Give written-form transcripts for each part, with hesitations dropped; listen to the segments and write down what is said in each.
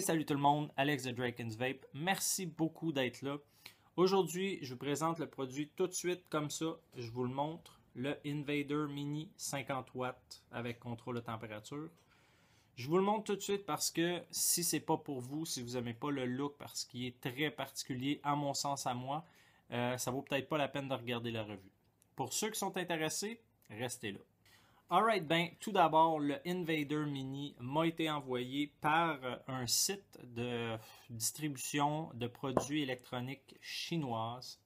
Salut tout le monde, Alex de Draken's Vape. Merci beaucoup d'être là. Aujourd'hui, je vous présente le produit tout de suite comme ça. Je vous le montre, le Invader Mini 50 watts avec contrôle de température. Je vous le montre tout de suite parce que si c'est pas pour vous, si vous n'aimez pas le look parce qu'il est très particulier à mon sens à moi, ça vaut peut-être pas la peine de regarder la revue. Pour ceux qui sont intéressés, restez là. Alright, ben tout d'abord, le Invader Mini m'a été envoyé par un site de distribution de produits électroniques chinoises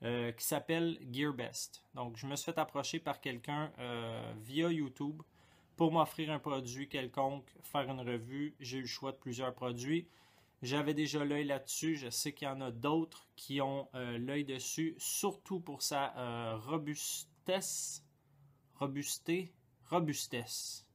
qui s'appelle GearBest. Donc, je me suis fait approcher par quelqu'un via YouTube pour m'offrir un produit quelconque, faire une revue. J'ai eu le choix de plusieurs produits. J'avais déjà l'œil là-dessus. Je sais qu'il y en a d'autres qui ont l'œil dessus, surtout pour sa robustesse. Robustesse.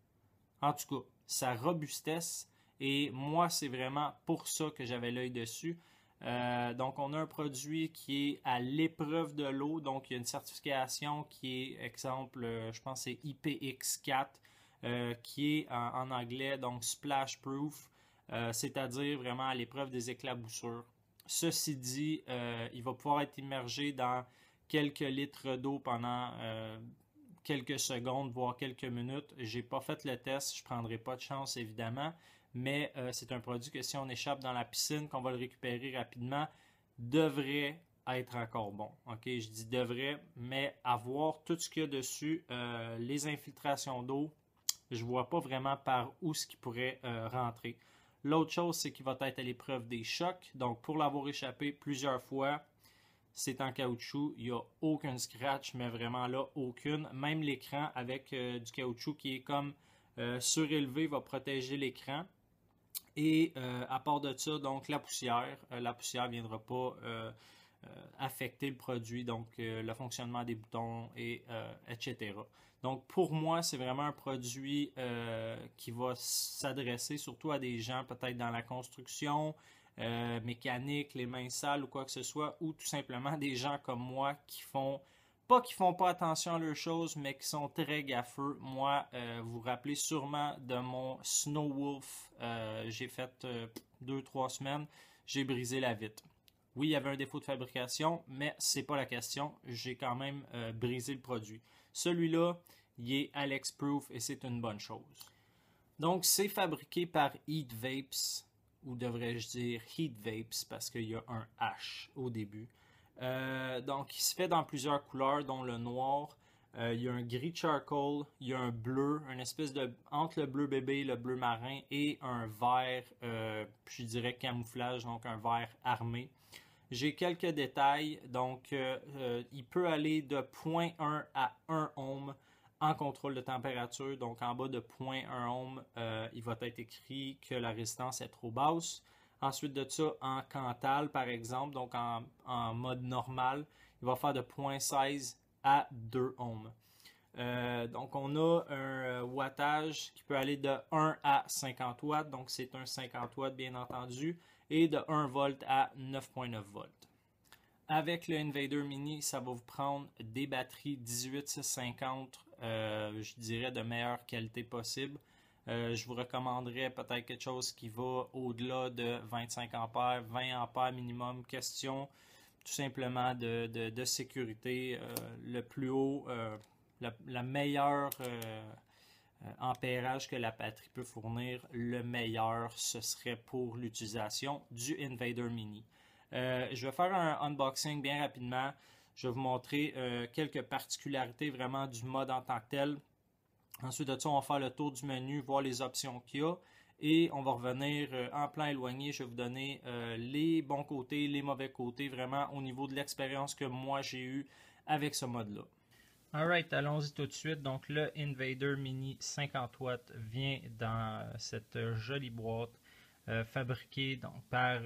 En tout cas, sa robustesse. Et moi, c'est vraiment pour ça que j'avais l'œil dessus. Donc, on a un produit qui est à l'épreuve de l'eau. Donc, il y a une certification qui est, exemple, je pense que c'est IPX4, qui est en anglais, donc splash proof, c'est-à-dire vraiment à l'épreuve des éclaboussures. Ceci dit, il va pouvoir être immergé dans quelques litres d'eau pendant quelques secondes, voire quelques minutes. J'ai pas fait le test, je prendrai pas de chance évidemment, mais c'est un produit que si on échappe dans la piscine, qu'on va le récupérer rapidement, devrait être encore bon. Ok, je dis devrait, mais à voir tout ce qu'il y a dessus, les infiltrations d'eau, je vois pas vraiment par où ce qui pourrait rentrer. L'autre chose, c'est qu'il va être à l'épreuve des chocs. Donc, pour l'avoir échappé plusieurs fois, c'est en caoutchouc, il n'y a aucun scratch, mais vraiment là, aucune. Même l'écran avec du caoutchouc qui est comme surélevé va protéger l'écran. Et à part de ça, donc la poussière ne viendra pas affecter le produit, donc le fonctionnement des boutons, et etc. Donc pour moi, c'est vraiment un produit qui va s'adresser surtout à des gens peut-être dans la construction, mécanique, les mains sales ou quoi que ce soit, ou tout simplement des gens comme moi qui font pas attention à leurs choses, mais qui sont très gaffeux. Moi, vous vous rappelez sûrement de mon Snow Wolf, j'ai fait 2-3 semaines, j'ai brisé la vitre. Oui, il y avait un défaut de fabrication, mais c'est pas la question. J'ai quand même brisé le produit. Celui-là, il est Alex Proof et c'est une bonne chose. Donc, c'est fabriqué par Heat Vapes, ou devrais-je dire Heat Vapes, parce qu'il y a un H au début. Donc, il se fait dans plusieurs couleurs, dont le noir. Il y a un gris charcoal, il y a un bleu, une espèce de entre le bleu bébé, le bleu marin et un vert, je dirais camouflage, donc un vert armé. J'ai quelques détails, donc il peut aller de 0.1 à 1 ohm en contrôle de température, donc en bas de 0.1 ohm, il va être écrit que la résistance est trop basse. Ensuite de ça, en Cantal par exemple, donc en mode normal, il va faire de 0.16 à 2 ohms. Donc on a un wattage qui peut aller de 1 à 50 watts, donc c'est un 50 watts bien entendu, et de 1 volt à 9.9 volts. Avec le Invader Mini, ça va vous prendre des batteries 18650, je dirais de meilleure qualité possible. Je vous recommanderais peut-être quelque chose qui va au-delà de 25 ampères, 20 ampères minimum. Question tout simplement de sécurité, le plus haut, la meilleure ampérage que la batterie peut fournir, le meilleur ce serait pour l'utilisation du Invader Mini. Je vais faire un unboxing bien rapidement. Je vais vous montrer quelques particularités vraiment du mode en tant que tel. Ensuite de ça, on va faire le tour du menu, voir les options qu'il y a. Et on va revenir en plan éloigné. Je vais vous donner les bons côtés, les mauvais côtés, vraiment au niveau de l'expérience que moi j'ai eue avec ce mode-là. Alright, allons-y tout de suite. Donc le Invader Mini 50 watts vient dans cette jolie boîte fabriquée donc, par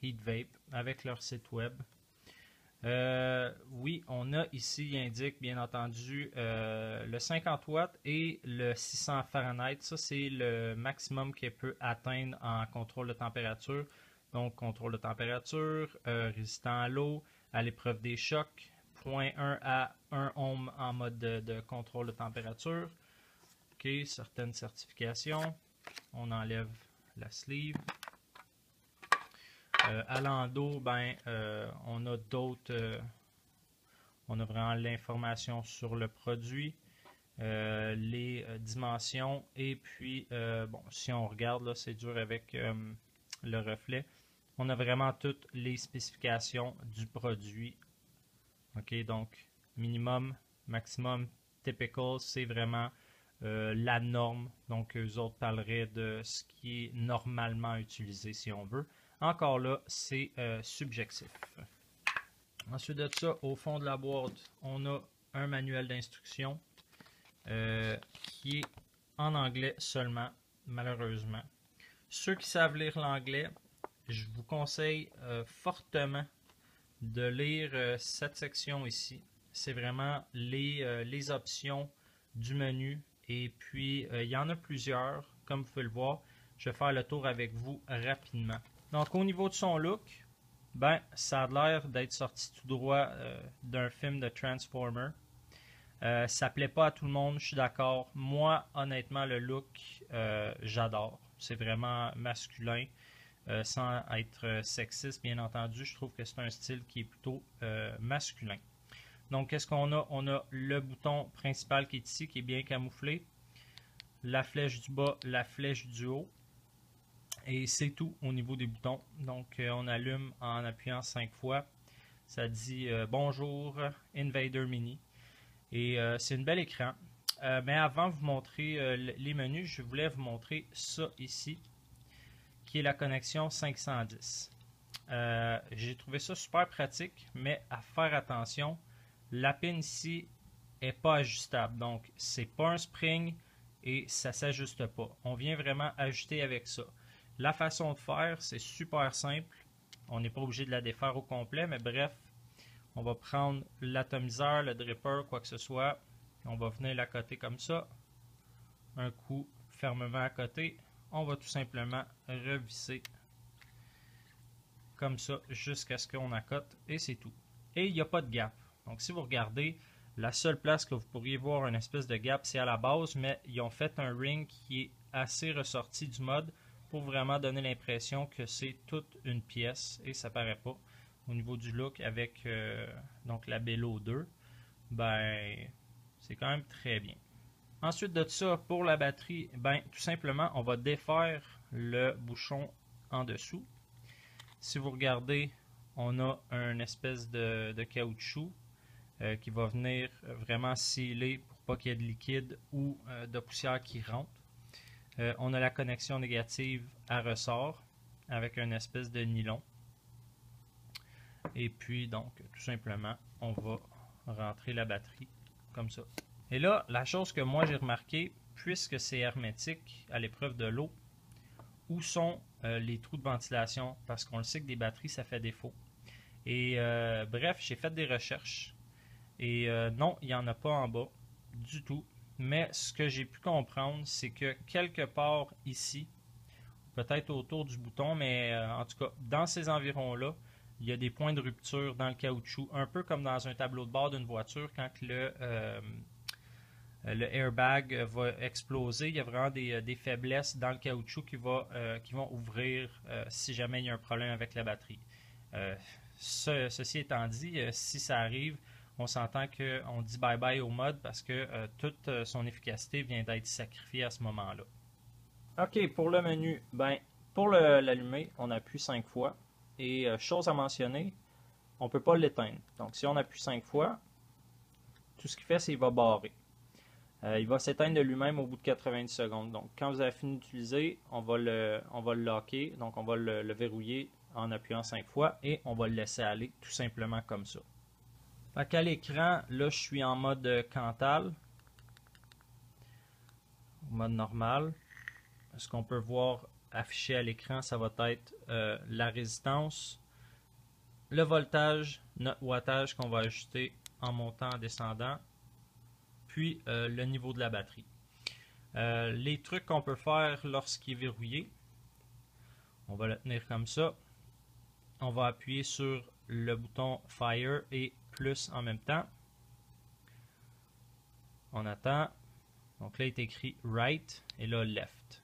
Heat Vape avec leur site web. Oui, on a ici, il indique bien entendu le 50 watts et le 600 Fahrenheit. Ça, c'est le maximum qu'elle peut atteindre en contrôle de température. Donc, contrôle de température, résistant à l'eau, à l'épreuve des chocs, 0.1 à 1 ohm en mode de contrôle de température. OK, certaines certifications. On enlève la sleeve. À l'endos, ben, on a d'autres, on a vraiment l'information sur le produit, les dimensions, et puis, bon, si on regarde, là, c'est dur avec le reflet. On a vraiment toutes les spécifications du produit. OK, donc minimum, maximum, typical, c'est vraiment la norme. Donc, eux autres parleraient de ce qui est normalement utilisé, si on veut. Encore là, c'est subjectif. Ensuite de ça, au fond de la boîte, on a un manuel d'instruction qui est en anglais seulement, malheureusement. Ceux qui savent lire l'anglais, je vous conseille fortement de lire cette section ici. C'est vraiment les options du menu. Et puis, il y en a plusieurs, comme vous pouvez le voir. Je vais faire le tour avec vous rapidement. Donc, au niveau de son look, ben, ça a l'air d'être sorti tout droit d'un film de Transformer. Ça plaît pas à tout le monde, je suis d'accord. Moi, honnêtement, le look, j'adore. C'est vraiment masculin. Sans être sexiste, bien entendu, je trouve que c'est un style qui est plutôt masculin. Donc, qu'est-ce qu'on a? On a le bouton principal qui est ici, qui est bien camouflé. La flèche du bas, la flèche du haut. Et c'est tout au niveau des boutons. Donc, on allume en appuyant 5 fois. Ça dit bonjour, Invader Mini. Et c'est un bel écran. Mais avant de vous montrer les menus, je voulais vous montrer ça ici, qui est la connexion 510. J'ai trouvé ça super pratique, mais à faire attention, la pin ici n'est pas ajustable. Donc, c'est pas un spring et ça ne s'ajuste pas. On vient vraiment ajuster avec ça. La façon de faire, c'est super simple. On n'est pas obligé de la défaire au complet, mais bref, on va prendre l'atomiseur, le dripper, quoi que ce soit. On va venir l'accoter comme ça. Un coup fermement à côté. On va tout simplement revisser comme ça jusqu'à ce qu'on accote et c'est tout. Et il n'y a pas de gap. Donc si vous regardez, la seule place que vous pourriez voir une espèce de gap, c'est à la base, mais ils ont fait un ring qui est assez ressorti du mode pour vraiment donner l'impression que c'est toute une pièce et ça paraît pas. Au niveau du look avec donc la Bello 2, ben c'est quand même très bien. Ensuite de ça, pour la batterie, ben tout simplement, on va défaire le bouchon en dessous. Si vous regardez, on a une espèce de caoutchouc qui va venir vraiment sceller pour pas qu'il y ait de liquide ou de poussière qui rentre. On a la connexion négative à ressort avec une espèce de nylon. Et puis donc, tout simplement, on va rentrer la batterie comme ça. Et là, la chose que moi j'ai remarqué, puisque c'est hermétique à l'épreuve de l'eau, où sont les trous de ventilation? Parce qu'on le sait que des batteries, ça fait défaut. Et bref, j'ai fait des recherches. Et non, il n'y en a pas en bas du tout. Mais ce que j'ai pu comprendre, c'est que quelque part ici, peut-être autour du bouton, mais en tout cas, dans ces environs-là, il y a des points de rupture dans le caoutchouc, un peu comme dans un tableau de bord d'une voiture quand le airbag va exploser. Il y a vraiment des faiblesses dans le caoutchouc qui vont ouvrir si jamais il y a un problème avec la batterie. Ceci étant dit, si ça arrive, on s'entend qu'on dit bye-bye au mode parce que toute son efficacité vient d'être sacrifiée à ce moment-là. OK, pour le menu, ben, pour l'allumer, on appuie 5 fois. Et chose à mentionner, on ne peut pas l'éteindre. Donc, si on appuie 5 fois, tout ce qu'il fait, c'est qu'il va barrer. Il va s'éteindre de lui-même au bout de 90 secondes. Donc, quand vous avez fini d'utiliser, on va le locker. Donc, on va le verrouiller en appuyant 5 fois et on va le laisser aller tout simplement comme ça. Fait qu'à l'écran, là, je suis en mode Cantal, mode normal. Ce qu'on peut voir affiché à l'écran, ça va être la résistance, le voltage, notre wattage qu'on va ajuster en montant, en descendant, puis le niveau de la batterie. Les trucs qu'on peut faire lorsqu'il est verrouillé, on va le tenir comme ça. On va appuyer sur le bouton Fire et plus en même temps. On attend. Donc là, il est écrit Right et là Left.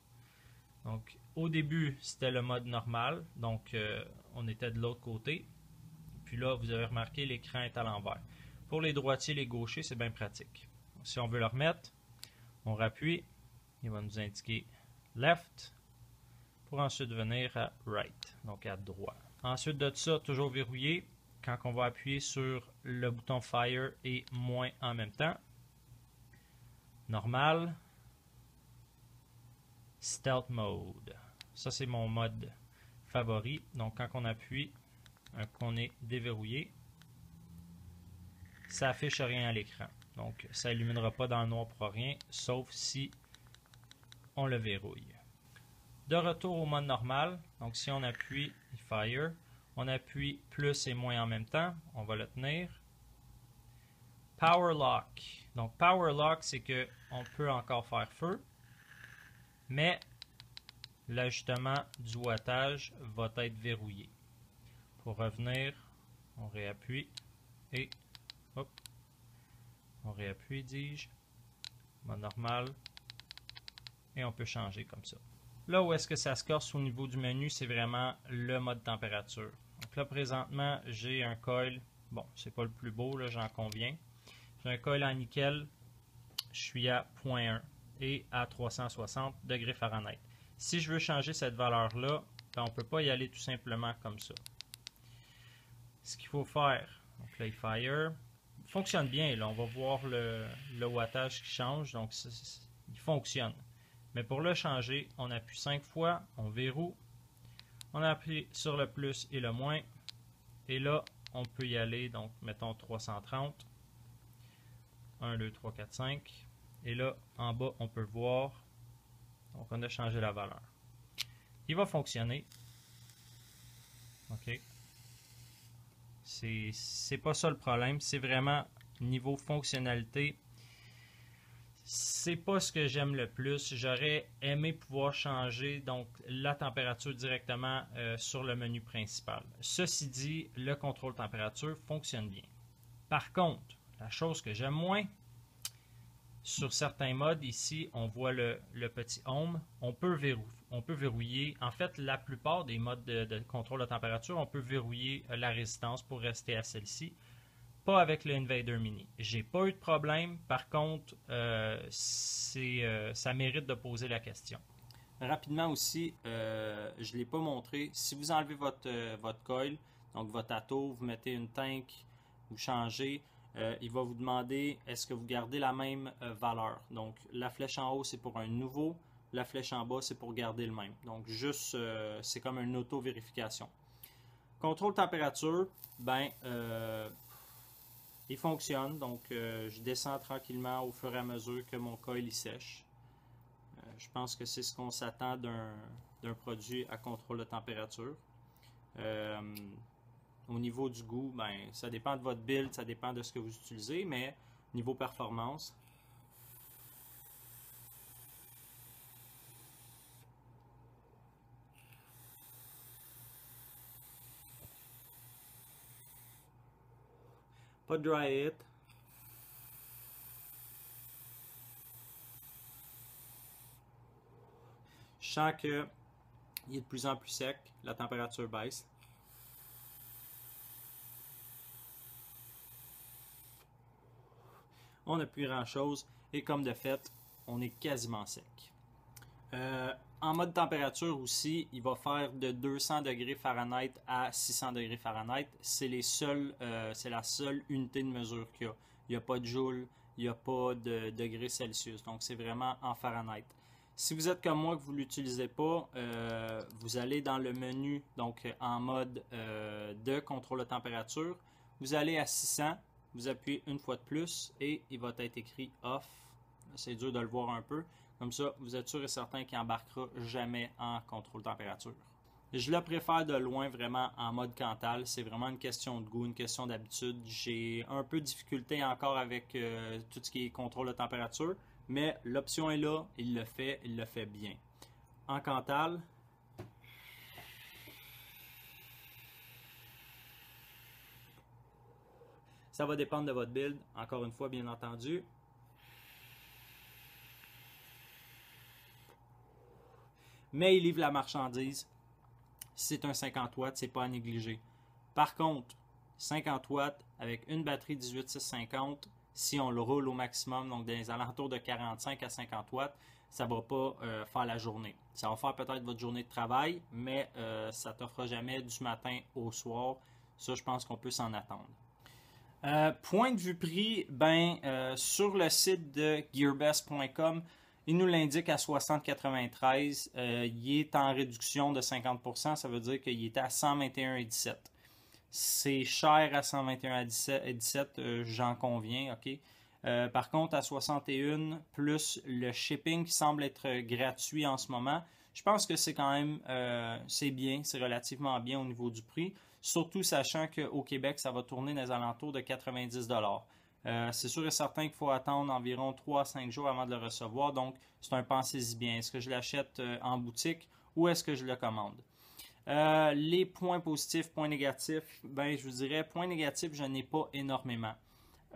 Donc, au début, c'était le mode normal, donc on était de l'autre côté. Puis là, vous avez remarqué, l'écran est à l'envers. Pour les droitiers et les gauchers, c'est bien pratique. Si on veut le remettre, on rappuie, il va nous indiquer left, pour ensuite venir à right, donc à droite. Ensuite de ça, toujours verrouillé, quand on va appuyer sur le bouton Fire et moins en même temps. Normal. Stealth Mode. Ça, c'est mon mode favori. Donc, quand on appuie, qu'on est déverrouillé, ça affiche rien à l'écran. Donc, ça illuminera pas dans le noir pour rien, sauf si on le verrouille. De retour au mode normal, donc si on appuie Fire, on appuie plus et moins en même temps, on va le tenir. Power Lock. Donc, Power Lock, c'est qu'on peut encore faire feu, mais l'ajustement du wattage va être verrouillé. Pour revenir, on réappuie et hop, on réappuie, dis-je, mode normal, et on peut changer comme ça. Là où est-ce que ça se corse au niveau du menu, c'est vraiment le mode température. Donc là, présentement, j'ai un coil, bon, c'est pas le plus beau, là, j'en conviens. J'ai un coil en nickel, je suis à 0.1 et à 360 degrés Fahrenheit. Si je veux changer cette valeur-là, ben, on ne peut pas y aller tout simplement comme ça. Ce qu'il faut faire, donc là, Fire, fonctionne bien, là, on va voir le wattage qui change, donc il fonctionne. Mais pour le changer, on appuie 5 fois, on verrouille, on appuie sur le plus et le moins, et là, on peut y aller, donc mettons 330, 1, 2, 3, 4, 5, et là, en bas, on peut voir, donc on a changé la valeur. Il va fonctionner, ok. C'est pas ça le problème, c'est vraiment niveau fonctionnalité. C'est pas ce que j'aime le plus. J'aurais aimé pouvoir changer donc la température directement sur le menu principal. Ceci dit, le contrôle température fonctionne bien. Par contre, la chose que j'aime moins, sur certains modes, ici, on voit le petit home, on peut verrouiller. En fait, la plupart des modes de contrôle de température, on peut verrouiller la résistance pour rester à celle-ci. Pas avec le Invader Mini. J'ai pas eu de problème. Par contre, ça mérite de poser la question. Rapidement aussi, je ne l'ai pas montré. Si vous enlevez votre coil, donc votre ato, vous mettez une tank, vous changez, il va vous demander est-ce que vous gardez la même valeur. Donc la flèche en haut, c'est pour un nouveau. La flèche en bas, c'est pour garder le même. Donc juste, c'est comme une auto-vérification. Contrôle température, ben... il fonctionne, donc je descends tranquillement au fur et à mesure que mon coil il sèche. Je pense que c'est ce qu'on s'attend d'un produit à contrôle de température. Au niveau du goût, ben, ça dépend de votre build, ça dépend de ce que vous utilisez, mais niveau performance, pas de dry hit. Je sens qu'il est de plus en plus sec, la température baisse. On n'a plus grand chose et comme de fait, on est quasiment sec. En mode température aussi, il va faire de 200 degrés Fahrenheit à 600 degrés Fahrenheit. C'est la seule unité de mesure qu'il y a. Il n'y a pas de joule, il n'y a pas de degrés Celsius. Donc c'est vraiment en Fahrenheit. Si vous êtes comme moi que vous ne l'utilisez pas, vous allez dans le menu, donc en mode de contrôle de température. Vous allez à 600, vous appuyez une fois de plus et il va être écrit off. C'est dur de le voir un peu. Comme ça, vous êtes sûr et certain qu'il n'embarquera jamais en contrôle température. Je le préfère de loin vraiment en mode Cantal. C'est vraiment une question de goût, une question d'habitude. J'ai un peu de difficulté encore avec tout ce qui est contrôle de température, mais l'option est là, il le fait bien. En Cantal, ça va dépendre de votre build, encore une fois, bien entendu. mais il livre la marchandise. C'est un 50 watts, c'est pas à négliger. Par contre, 50 watts avec une batterie 18650, si on le roule au maximum, donc dans les alentours de 45 à 50 watts, ça ne va pas faire la journée. Ça va faire peut-être votre journée de travail, mais ça ne t'offrira jamais du matin au soir. Ça, je pense qu'on peut s'en attendre. Point de vue prix, sur le site de gearbest.com, il nous l'indique à 60,93. Il est en réduction de 50%, ça veut dire qu'il était à 121,17. C'est cher à 121,17, j'en conviens, ok. Par contre, à 61, plus le shipping qui semble être gratuit en ce moment, je pense que c'est quand même c'est bien, c'est relativement bien au niveau du prix. Surtout sachant qu'au Québec, ça va tourner dans les alentours de 90 $. C'est sûr et certain qu'il faut attendre environ 3 à 5 jours avant de le recevoir. Donc, c'est un pensez-y bien. Est-ce que je l'achète en boutique ou est-ce que je le commande? Les points positifs, points négatifs, je vous dirais, points négatifs, je n'ai pas énormément.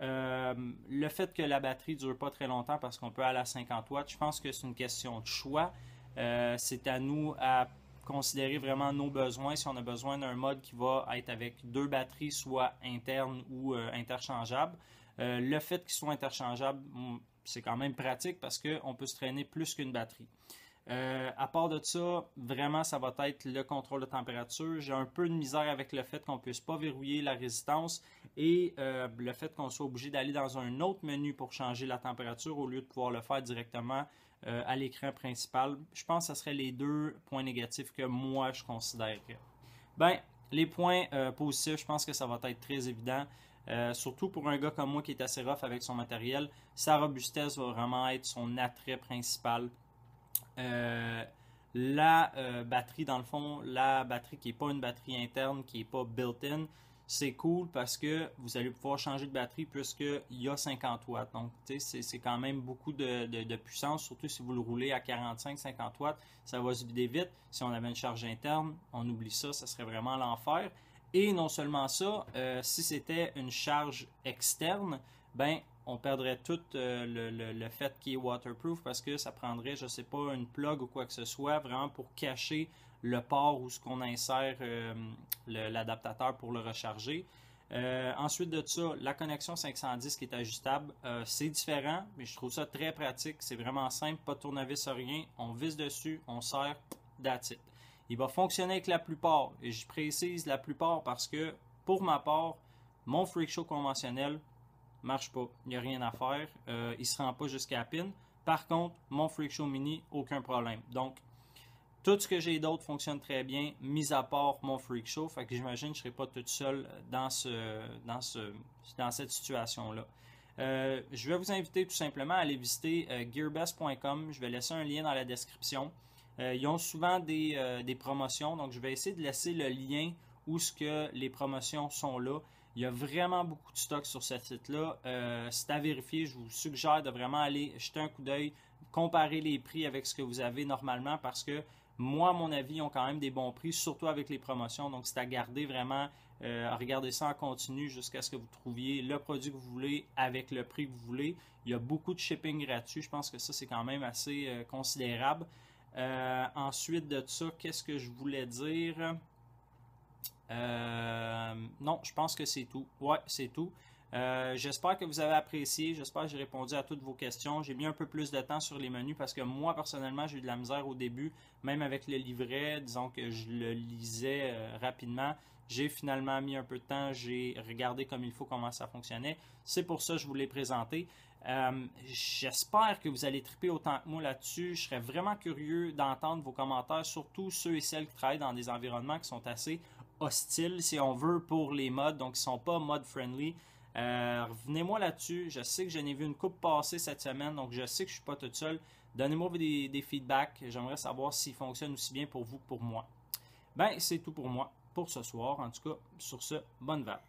Le fait que la batterie ne dure pas très longtemps parce qu'on peut aller à 50 watts, je pense que c'est une question de choix. C'est à nous à considérer vraiment nos besoins. Si on a besoin d'un mode qui va être avec 2 batteries, soit internes ou interchangeables. Le fait qu'ils soient interchangeables, c'est quand même pratique parce qu'on peut se traîner plus qu'une batterie. À part de ça, vraiment, ça va être le contrôle de température. J'ai un peu de misère avec le fait qu'on ne puisse pas verrouiller la résistance et le fait qu'on soit obligé d'aller dans un autre menu pour changer la température au lieu de pouvoir le faire directement à l'écran principal. Je pense que ce seraient les 2 points négatifs que moi je considérerais. Les points positifs, je pense que ça va être très évident. Surtout pour un gars comme moi qui est assez rough avec son matériel, sa robustesse va vraiment être son attrait principal. La batterie, dans le fond, la batterie qui n'est pas une batterie interne, qui n'est pas built-in, c'est cool parce que vous allez pouvoir changer de batterie puisqu'il y a 50 watts. Donc, c'est quand même beaucoup de puissance, surtout si vous le roulez à 45-50 watts, ça va se vider vite. Si on avait une charge interne, on oublie ça, ça serait vraiment l'enfer. Et non seulement ça, si c'était une charge externe, on perdrait tout le fait qu'il est waterproof parce que ça prendrait, je ne sais pas, une plug ou quoi que ce soit, vraiment pour cacher le port où ce qu'on insère l'adaptateur pour le recharger. Ensuite de ça, la connexion 510 qui est ajustable, c'est différent, mais je trouve ça très pratique. C'est vraiment simple, pas de tournevis, rien. On visse dessus, on serre, that's it. Il va fonctionner avec la plupart, et je précise la plupart parce que, pour ma part, mon Freak Show conventionnel marche pas, il n'y a rien à faire, il ne se rend pas jusqu'à la pin. Par contre, mon Freak Show Mini, aucun problème. Donc, tout ce que j'ai d'autre fonctionne très bien, mis à part mon Freak Show. Fait que j'imagine que je ne serai pas toute seule dans cette situation-là. Je vais vous inviter tout simplement à aller visiter gearbest.com. Je vais laisser un lien dans la description. Ils ont souvent des promotions, donc je vais essayer de laisser le lien où ce que les promotions sont là. Il y a vraiment beaucoup de stock sur ce site-là. C'est à vérifier. Je vous suggère de vraiment aller jeter un coup d'œil, comparer les prix avec ce que vous avez normalement parce que moi, à mon avis, ils ont quand même des bons prix, surtout avec les promotions. Donc, c'est à garder vraiment, à regarder ça en continu jusqu'à ce que vous trouviez le produit que vous voulez avec le prix que vous voulez. Il y a beaucoup de shipping gratuit. Je pense que ça, c'est quand même assez considérable. Ensuite de ça, qu'est-ce que je voulais dire? Non, je pense que c'est tout. Ouais, c'est tout. J'espère que vous avez apprécié. J'espère que j'ai répondu à toutes vos questions. J'ai mis un peu plus de temps sur les menus parce que moi, personnellement, j'ai eu de la misère au début, même avec le livret. Disons que je le lisais rapidement. J'ai finalement mis un peu de temps. J'ai regardé comme il faut comment ça fonctionnait. C'est pour ça que je vous l'ai présenté. J'espère que vous allez triper autant que moi là-dessus. Je serais vraiment curieux d'entendre vos commentaires, surtout ceux et celles qui travaillent dans des environnements qui sont assez hostiles, si on veut, pour les mods, donc qui ne sont pas mod-friendly. Revenez-moi là-dessus. Je sais que j'en ai vu une coupe passer cette semaine, donc je sais que je ne suis pas toute seule. Donnez-moi des feedbacks. J'aimerais savoir s'ils fonctionnent aussi bien pour vous que pour moi. C'est tout pour moi, pour ce soir. En tout cas, sur ce, bonne vape.